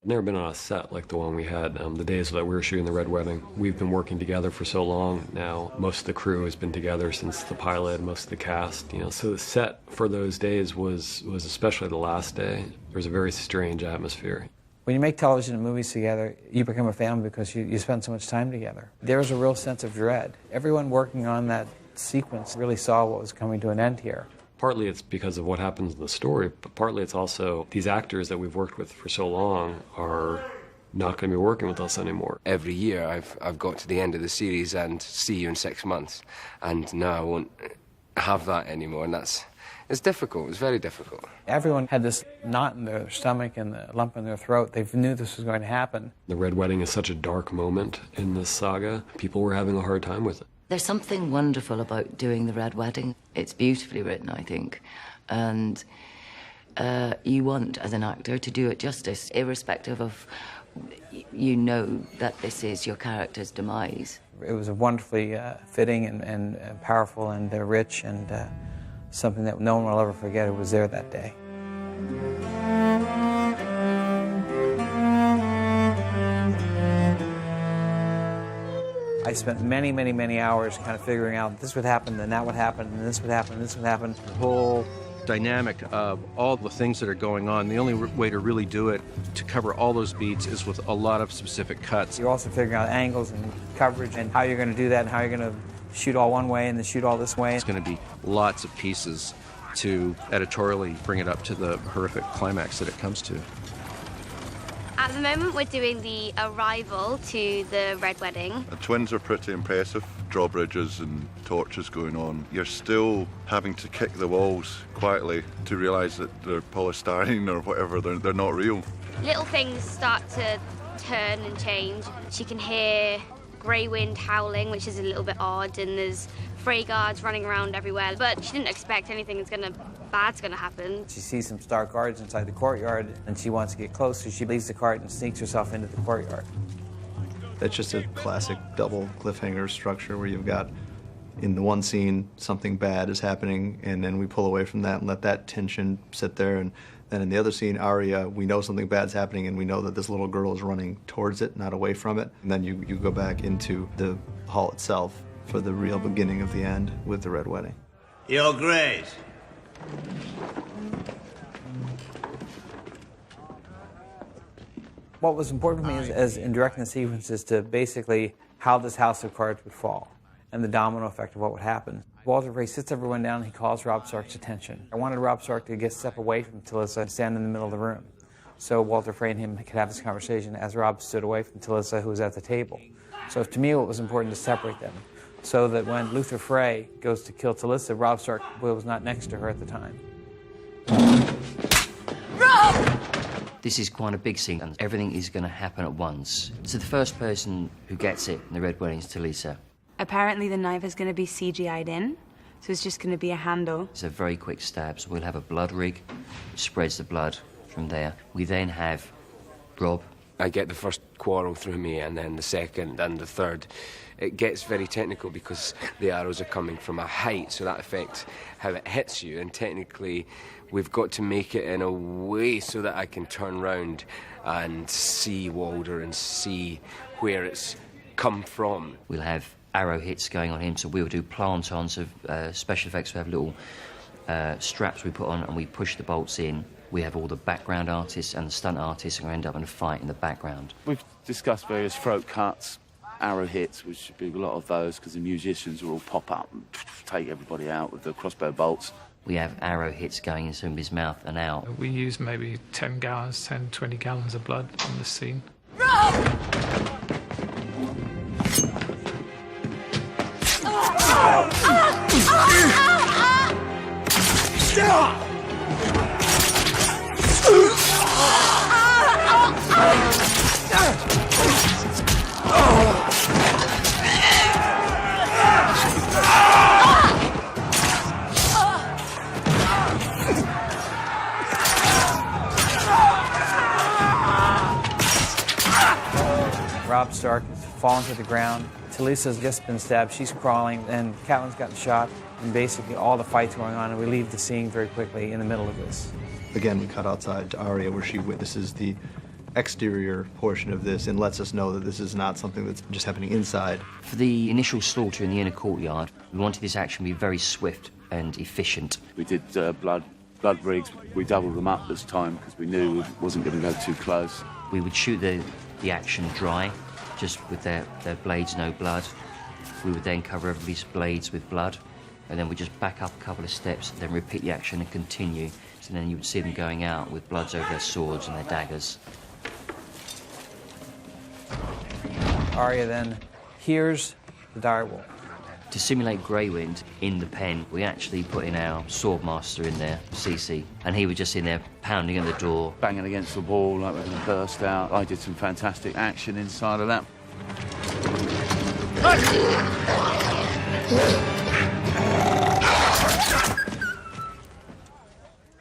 Never been on a set like the one we had the days that we were shooting the Red Wedding. We've been working together for so long now. Most of the crew has been together since the pilot, most of the cast, so the set for those days was especially the last day. There was a very strange atmosphere. When you make television and movies together, you become a family because you spend so much time together. There was a real sense of dread. Everyone working on that sequence really saw what was coming to an end here. Partly it's because of what happens in the story, but partly it's also these actors that we've worked with for so long are not going to be working with us anymore. Every year I've got to the end of the series and see you in 6 months, and now I won't have that anymore, and it's difficult. It's very difficult. Everyone had this knot in their stomach and the lump in their throat. They knew this was going to happen. The Red Wedding is such a dark moment in this saga. People were having a hard time with it. There's something wonderful about doing the Red Wedding. It's beautifully written, I think, and you want, as an actor, to do it justice, irrespective of, that this is your character's demise. It was a wonderfully fitting and powerful and rich and something that no one will ever forget who was there that day. I spent many, many, many hours kind of figuring out this would happen, then that would happen, and this would happen, and this would happen. The whole dynamic of all the things that are going on, the only way to really do it, to cover all those beats, is with a lot of specific cuts. You're also figuring out angles and coverage and how you're going to do that and how you're going to shoot all one way and then shoot all this way. It's going to be lots of pieces to editorially bring it up to the horrific climax that it comes to. At the moment, we're doing the arrival to the Red Wedding. The twins are pretty impressive. Drawbridges and torches going on. You're still having to kick the walls quietly to realise that they're polystyrene or whatever. They're not real. Little things start to turn and change. She can hear grey wind howling, which is a little bit odd, and there's Frey guards running around everywhere, but she didn't expect anything bad's gonna happen. She sees some Stark guards inside the courtyard, and she wants to get close, so she leaves the cart and sneaks herself into the courtyard. That's just a classic double cliffhanger structure where you've got, in the one scene, something bad is happening, and then we pull away from that and let that tension sit there, and then in the other scene, Arya, we know something bad's happening, and we know that this little girl is running towards it, not away from it, and then you go back into the hall itself for the real beginning of the end with the Red Wedding. Your Grace. What was important to me as in directing the sequence is to basically how this house of cards would fall and the domino effect of what would happen. Walter Frey sits everyone down and he calls Rob Stark's attention. I wanted Rob Stark to step away from Talissa and stand in the middle of the room so Walter Frey and him could have this conversation as Rob stood away from Talissa, who was at the table. So to me it was important to separate them so that when Luther Frey goes to kill Talissa, Rob Stark was not next to her at the time. Rob! This is quite a big scene, and everything is going to happen at once. So the first person who gets it in the Red Wedding is Talissa. Apparently the knife is going to be CGI'd in, so it's just going to be a handle. It's a very quick stab, so we'll have a blood rig, which spreads the blood from there. We then have Rob. I get the first quarrel through me, and then the second and the third. It gets very technical because the arrows are coming from a height, so that affects how it hits you, and technically we've got to make it in a way so that I can turn round and see Walder and see where it's come from. We'll have arrow hits going on him, so we'll do plantons of special effects. We have little straps we put on and we push the bolts in. We have all the background artists and the stunt artists, and we end up in a fight in the background. We've discussed various throat cuts, arrow hits, which should be a lot of those because the musicians will all pop up and take everybody out with the crossbow bolts. We have arrow hits going into his mouth and out. We use maybe 10 gallons, 10, 20 gallons of blood on this scene. Rob! Rob Stark has fallen to the ground. Talissa's just been stabbed. She's crawling, and Catelyn's gotten shot, and basically all the fight's going on, and we leave the scene very quickly in the middle of this. Again, we cut outside to Arya where she witnesses the exterior portion of this and lets us know that this is not something that's just happening inside. For the initial slaughter in the inner courtyard, we wanted this action to be very swift and efficient. We did blood rigs. We doubled them up this time because we knew it wasn't going to go too close. We would shoot the action dry, just with their blades, no blood. We would then cover everybody's blades with blood, and then we just back up a couple of steps, then repeat the action and continue. So then you would see them going out with bloods over their swords and their daggers. Arya then hears the direwolf. To simulate Grey Wind in the pen, we actually put in our swordmaster in there, Cece, and he was just in there pounding at the door. Banging against the wall like we're going to burst out. I did some fantastic action inside of that.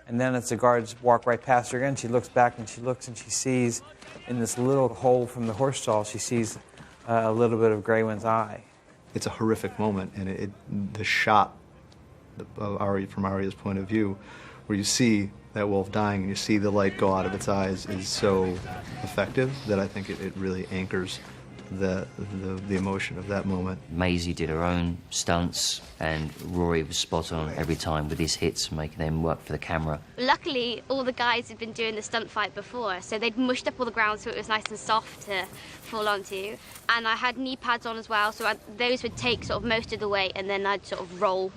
And then as the guards walk right past her again, she looks back and she looks and she sees in this little hole from the horse stall, she sees a little bit of Grey Wind's eye. It's a horrific moment, and the shot of Arya, from Arya's point of view, where you see that wolf dying and you see the light go out of its eyes, is so effective that I think it really anchors the emotion of that moment. Maisie did her own stunts, and Rory was spot on every time with his hits, making them work for the camera. Luckily, all the guys had been doing the stunt fight before, so they'd mushed up all the ground so it was nice and soft to fall onto. And I had knee pads on as well, so those would take sort of most of the weight, and then I'd sort of roll,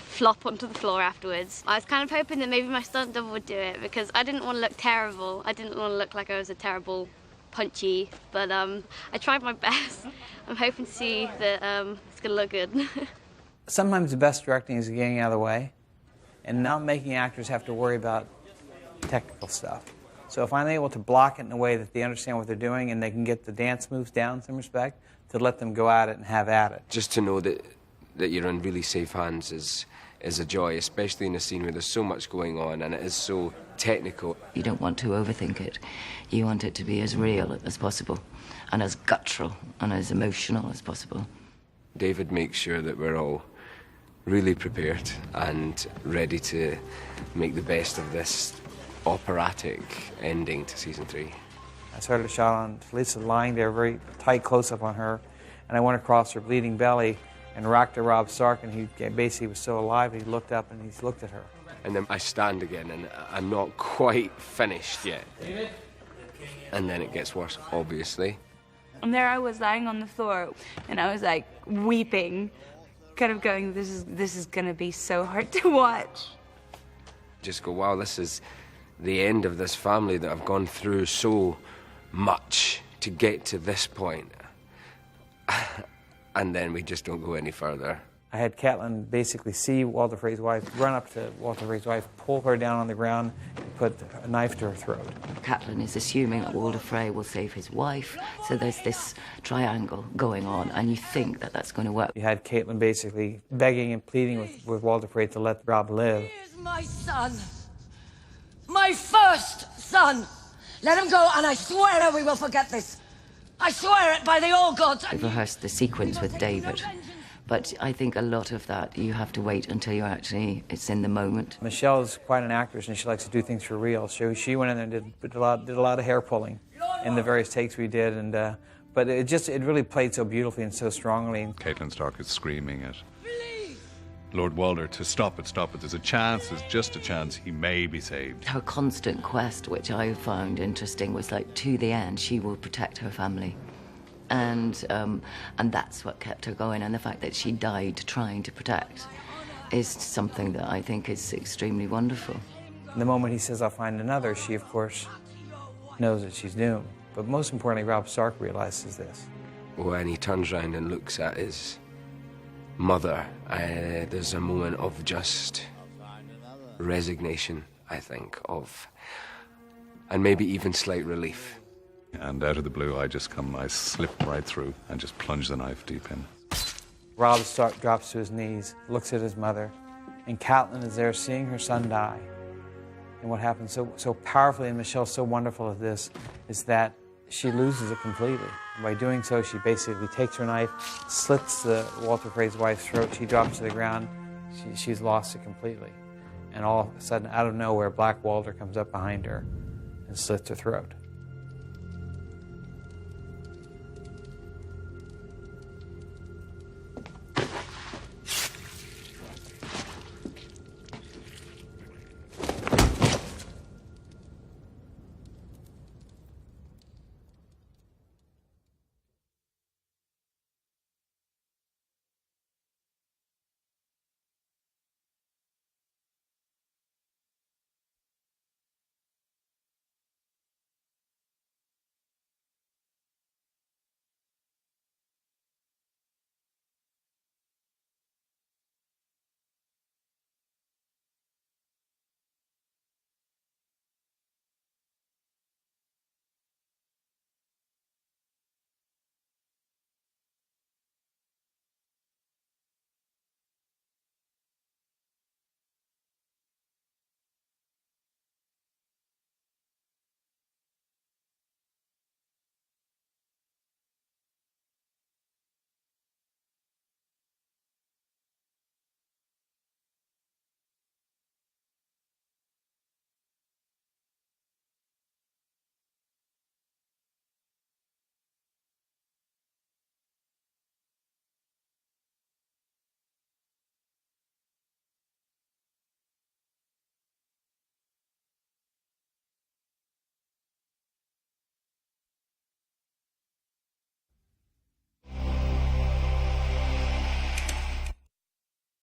flop onto the floor afterwards. I was kind of hoping that maybe my stunt double would do it, because I didn't want to look terrible. I didn't want to look like I was a terrible punchy, but I tried my best. I'm hoping to see that it's going to look good. Sometimes the best directing is getting out of the way and not making actors have to worry about technical stuff. So if I'm able to block it in a way that they understand what they're doing and they can get the dance moves down in some respect, to let them go at it and have at it. Just to know that you're in really safe hands is a joy, especially in a scene where there's so much going on and it is so technical. You don't want to overthink it. You want it to be as real as possible and as guttural and as emotional as possible. David makes sure that we're all really prepared and ready to make the best of this operatic ending to season 3. I started a shot on Lisa lying there, very tight close-up on her, and I went across her bleeding belly and rocked to Rob Stark, and he basically was still alive. He looked up and he looked at her. And then I stand again, and I'm not quite finished yet. And then it gets worse, obviously. And there I was lying on the floor, and I was like weeping, kind of going, this is going to be so hard to watch. Just go, wow, this is the end of this family that I've gone through so much to get to this point. And then we just don't go any further. I had Catelyn basically see Walder Frey's wife, run up to Walder Frey's wife, pull her down on the ground, and put a knife to her throat. Catelyn is assuming that Walder Frey will save his wife, so there's this triangle going on, and you think that that's going to work. You had Catelyn basically begging and pleading with Walder Frey to let Rob live. Here's my son. My first son. Let him go, and I swear that we will forget this. I swear it by the old gods. We've rehearsed the sequence with David, but I think a lot of that you have to wait until it's in the moment. Michelle is quite an actress, and she likes to do things for real. So she went in there and did a lot of hair pulling in the various takes we did, and but it really played so beautifully and so strongly. Catelyn Stark is screaming at Lord Walder to stop it. There's a chance, there's just a chance he may be saved. Her constant quest, which I found interesting, was like, to the end, she will protect her family. And that's what kept her going, and the fact that she died trying to protect is something that I think is extremely wonderful. The moment he says, I'll find another, she, of course, knows that she's doomed. But most importantly, Rob Stark realizes this. When he turns around and looks at his mother, there's a moment of just resignation, I think, and maybe even slight relief. And out of the blue, I slip right through and just plunge the knife deep in. Rob Stark drops to his knees, looks at his mother, and Catelyn is there seeing her son die. And what happens so powerfully, and Michelle's so wonderful at this, is that she loses it completely. And by doing so, she basically takes her knife, slits Walder Frey's wife's throat, she drops to the ground, she's lost it completely. And all of a sudden, out of nowhere, Black Walder comes up behind her and slits her throat.